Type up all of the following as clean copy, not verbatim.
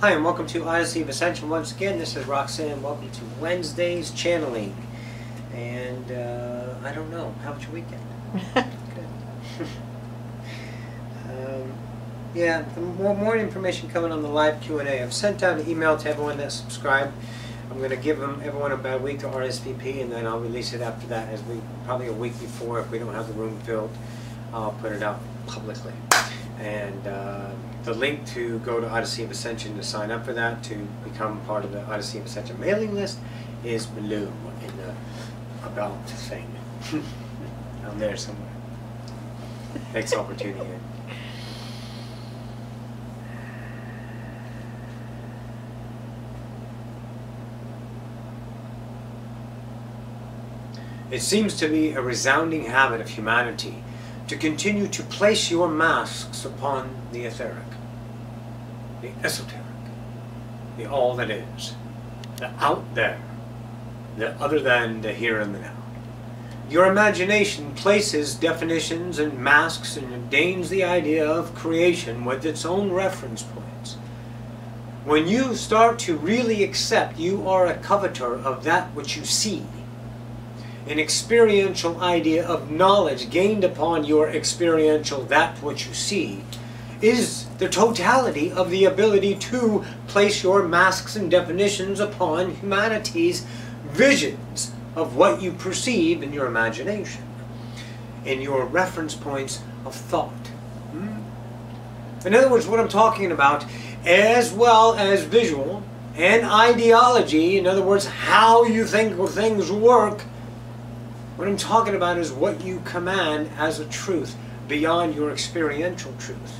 Hi, and welcome to Odyssey of Ascension. Once again, this is Roxanne. Welcome to Wednesday's channeling. And I don't know, how was your weekend? Good. Yeah, more information coming on the live Q&A. I've sent out an email to everyone that subscribed. I'm going to give everyone about a week to RSVP, and then I'll release it after that, probably a week before. If we don't have the room filled, I'll put it out publicly. And the link to go to Odyssey of Ascension to sign up for that, to become part of the Odyssey of Ascension mailing list, is below in the about thing. I'm there somewhere. Thanks all for tuning in. It seems to be a resounding habit of humanity to continue to place your masks upon the etheric, the esoteric, the all that is, the out there, the other than the here and the now. Your imagination places definitions and masks and ordains the idea of creation with its own reference points. When you start to really accept you are a coveter of that which you see, an experiential idea of knowledge gained upon your experiential that which you see is the totality of the ability to place your masks and definitions upon humanity's visions of what you perceive in your imagination, in your reference points of thought. In other words, what I'm talking about, as well as visual and ideology, in other words, how you think things work, what I'm talking about is what you command as a truth beyond your experiential truth,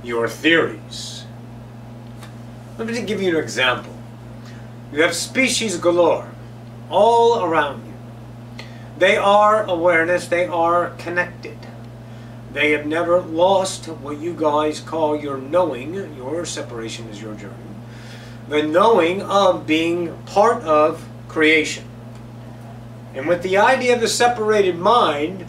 your theories. Let me just give you an example. You have species galore all around you. They are awareness, they are connected. They have never lost what you guys call your knowing. Your separation is your journey. The knowing of being part of creation. And with the idea of the separated mind,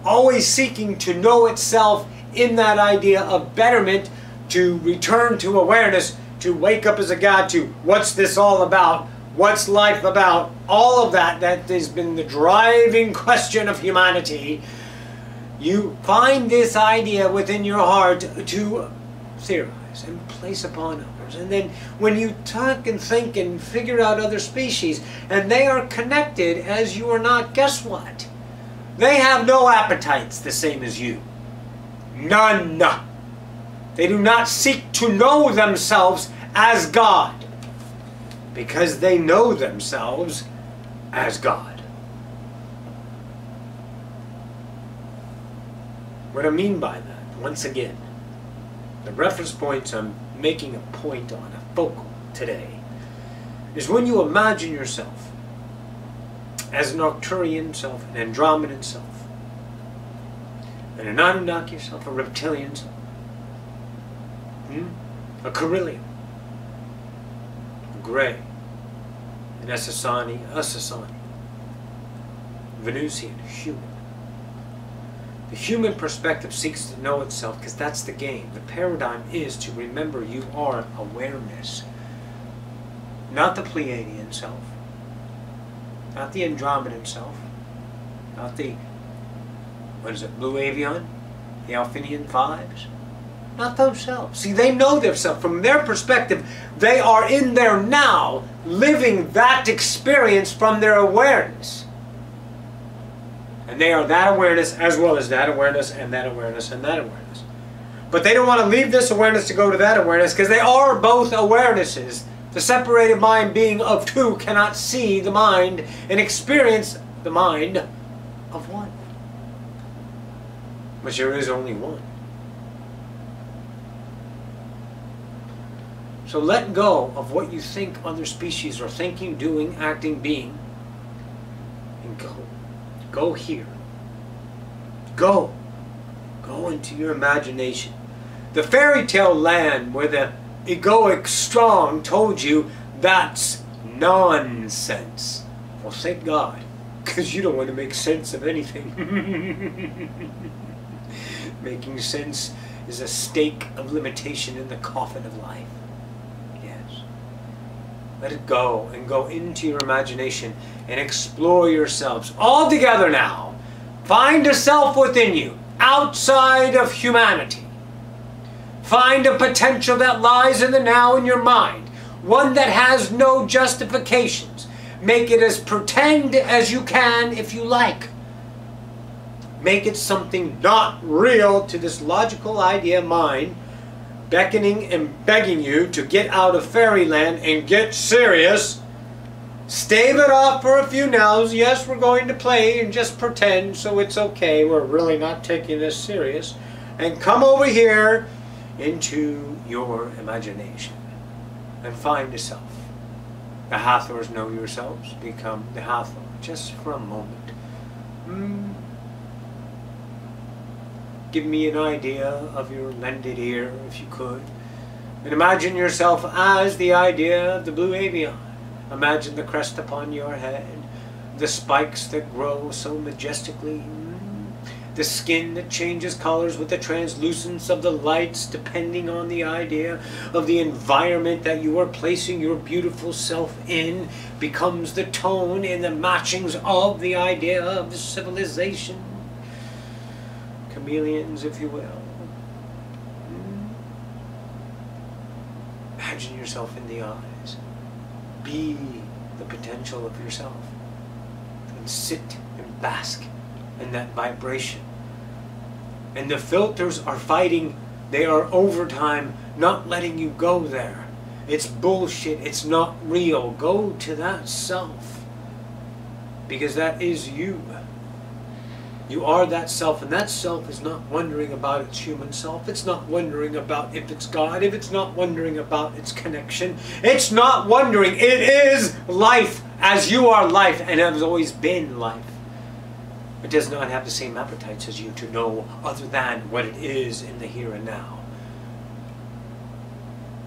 always seeking to know itself in that idea of betterment, to return to awareness, to wake up as a God, to what's this all about, what's life about, all of that has been the driving question of humanity. You find this idea within your heart to theorize and place upon others. And then when you talk and think and figure out other species, and they are connected as you are not, guess what? They have no appetites the same as you. None. They do not seek to know themselves as God, because they know themselves as God. What I mean by that, once again, the reference points I'm making a point on, a focal today, is when you imagine yourself as an Arcturian self, an Andromedan self, an Anunnaki self, a reptilian self, a Carillion, a Grey, an Essassani, Venusian, human. The human perspective seeks to know itself because that's the game. The paradigm is to remember you are awareness. Not the Pleiadian self. Not the Andromedan self. Not the, Blue Avian? The Alphinian Fives? Not those selves. See, they know themselves. From their perspective, they are in there now, living that experience from their awareness. And they are that awareness as well as that awareness and that awareness and that awareness. But they don't want to leave this awareness to go to that awareness because they are both awarenesses. The separated mind being of two cannot see the mind and experience the mind of one. But there is only one. So let go of what you think other species are thinking, doing, acting, being, and go. Go here. Go. Go into your imagination. The fairy tale land where the egoic strong told you that's nonsense. Well, thank God, because you don't want to make sense of anything. Making sense is a stake of limitation in the coffin of life. Yes. Let it go and go into your imagination and explore yourselves all together now. Find a self within you, outside of humanity. Find a potential that lies in the now in your mind, one that has no justifications. Make it as pretend as you can if you like. Make it something not real to this logical idea mind, beckoning and begging you to get out of fairyland and get serious. Stave it off for a few nows. Yes, we're going to play and just pretend, so it's okay. We're really not taking this serious. And come over here into your imagination and find a self. The Hathors know yourselves. Become the Hathor just for a moment. Give me an idea of your lended ear, if you could. And imagine yourself as the idea of the blue avian. Imagine the crest upon your head, the spikes that grow so majestically, the skin that changes colors with the translucence of the lights depending on the idea of the environment that you are placing your beautiful self in becomes the tone and the matchings of the idea of the civilization. Chameleons, if you will. Imagine yourself in the eyes. Be the potential of yourself. And sit and bask in that vibration. And the filters are fighting. They are overtime, not letting you go there. It's bullshit. It's not real. Go to that self. Because that is you. You are that self, and that self is not wondering about its human self. It's not wondering about if it's God, if it's not wondering about its connection. It's not wondering. It is life as you are life and has always been life. It does not have the same appetites as you to know other than what it is in the here and now.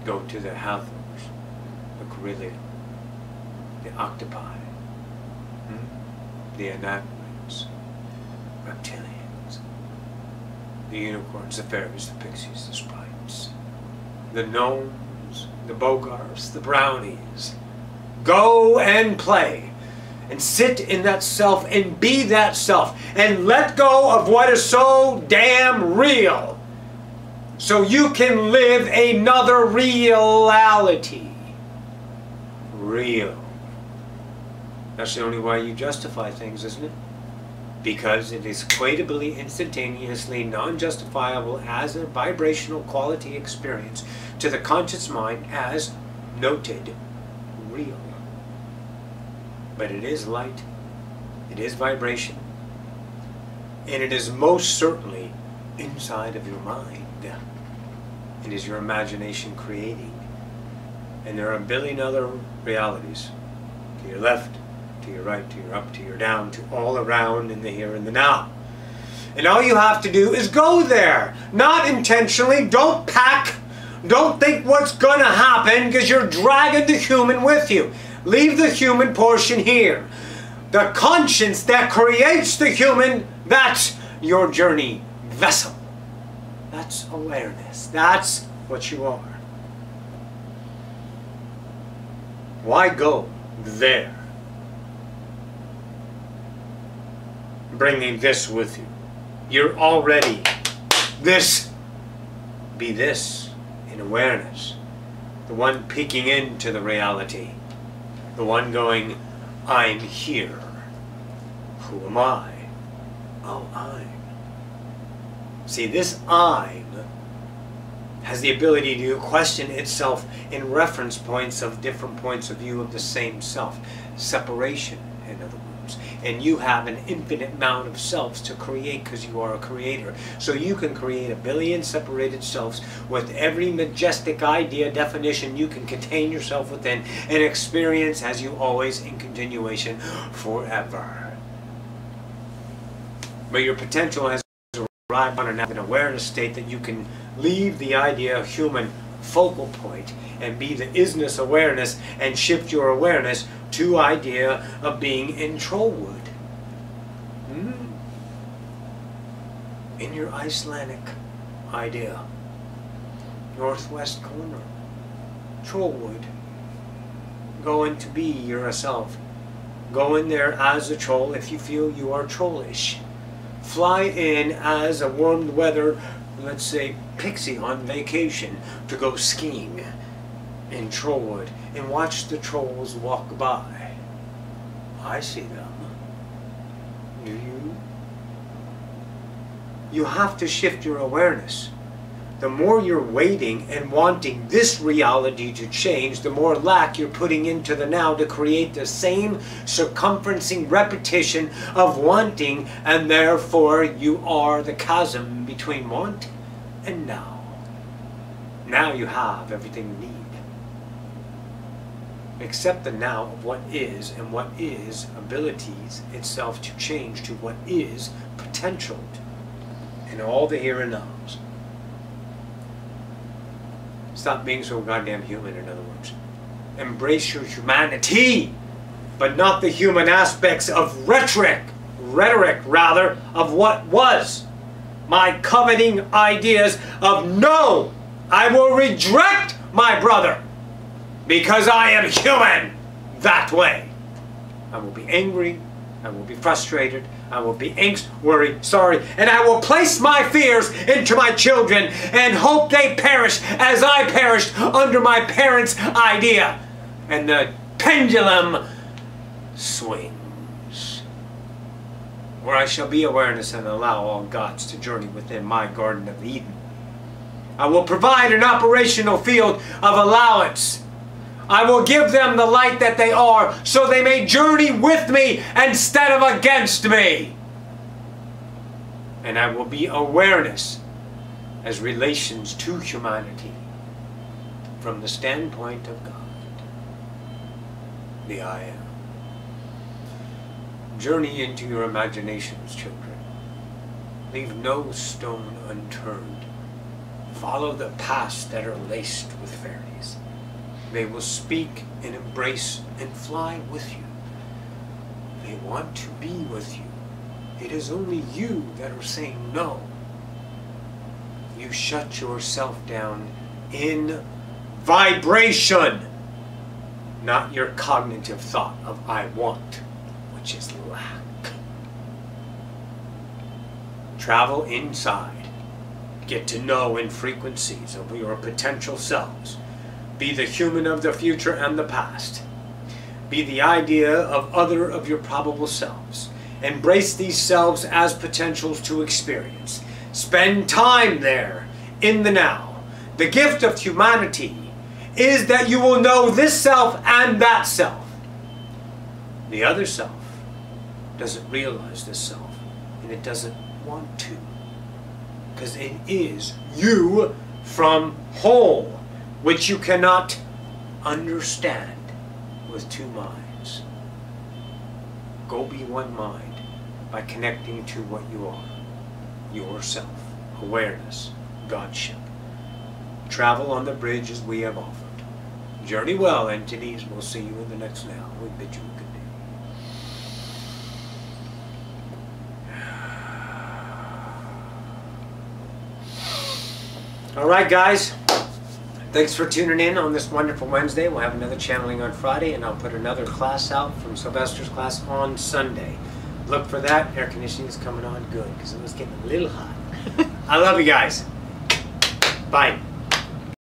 Go to the Hathors, the Corellia, the octopi, the anachronids, reptilians, the unicorns, the fairies, the pixies, the sprites, the gnomes, the bogarts, the brownies. Go and play and sit in that self and be that self and let go of what is so damn real so you can live another reality. Real. That's the only way you justify things, isn't it? Because it is equatably, instantaneously, non-justifiable as a vibrational quality experience to the conscious mind as noted real. But it is light, it is vibration, and it is most certainly inside of your mind. It is your imagination creating. And there are a billion other realities to your left, to your right, to your up, to your down, to all around in the here and the now. And all you have to do is go there. Not intentionally. Don't pack. Don't think what's going to happen because you're dragging the human with you. Leave the human portion here. The conscience that creates the human, that's your journey vessel. That's awareness. That's what you are. Why go there? Bringing this with you. You're already this. Be this in awareness. The one peeking into the reality. The one going, I'm here. Who am I? Oh, I'm. See, this I'm has the ability to question itself in reference points of different points of view of the same self. Separation, in other words. And you have an infinite amount of selves to create because you are a creator. So you can create a billion separated selves with every majestic idea, definition you can contain yourself within and experience as you always in continuation forever. But your potential has arrived on an awareness state that you can leave the idea of human focal point and be the isness awareness and shift your awareness to idea of being in Trollwood. In your Icelandic idea. Northwest corner. Trollwood. Go in to be yourself. Go in there as a troll if you feel you are trollish. Fly in as a warm weather, let's say, pixie on vacation to go skiing in Trollwood and watch the trolls walk by. I see them. Do you? You have to shift your awareness. The more you're waiting and wanting this reality to change, the more lack you're putting into the now to create the same circumferencing repetition of wanting, and therefore you are the chasm between want and now. Now you have everything you need. Accept the now of what is, and what is abilities itself to change to what is potential in all the here and nows. Stop being so goddamn human, in other words. Embrace your humanity, but not the human aspects of rhetoric rather, of what was. My coveting ideas of no, I will reject my brother, because I am human that way. I will be angry, I will be frustrated, I will be angst, worried, sorry, and I will place my fears into my children and hope they perish as I perished under my parents' idea. And the pendulum swings, where I shall be awareness and allow all gods to journey within my Garden of Eden. I will provide an operational field of allowance. I will give them the light that they are, so they may journey with me instead of against me. And I will be awareness as relations to humanity from the standpoint of God, the I am. Journey into your imaginations, children. Leave no stone unturned. Follow the paths that are laced with fairies. They will speak and embrace and fly with you. They want to be with you. It is only you that are saying no. You shut yourself down in vibration, not your cognitive thought of I want, which is lack. Travel inside. Get to know in frequencies of your potential selves. Be the human of the future and the past. Be the idea of other of your probable selves. Embrace these selves as potentials to experience. Spend time there, in the now. The gift of humanity is that you will know this self and that self. The other self doesn't realize this self, and it doesn't want to. Because it is you from whole, which you cannot understand with two minds. Go be one mind by connecting to what you are, yourself, awareness, Godship. Travel on the bridge as we have offered. Journey well, entities. We'll see you in the next now. We bid you a good day. All right, guys. Thanks for tuning in on this wonderful Wednesday. We'll have another channeling on Friday, and I'll put another class out from Sylvester's class on Sunday. Look for that. Air conditioning is coming on good because it was getting a little hot. I love you guys. Bye.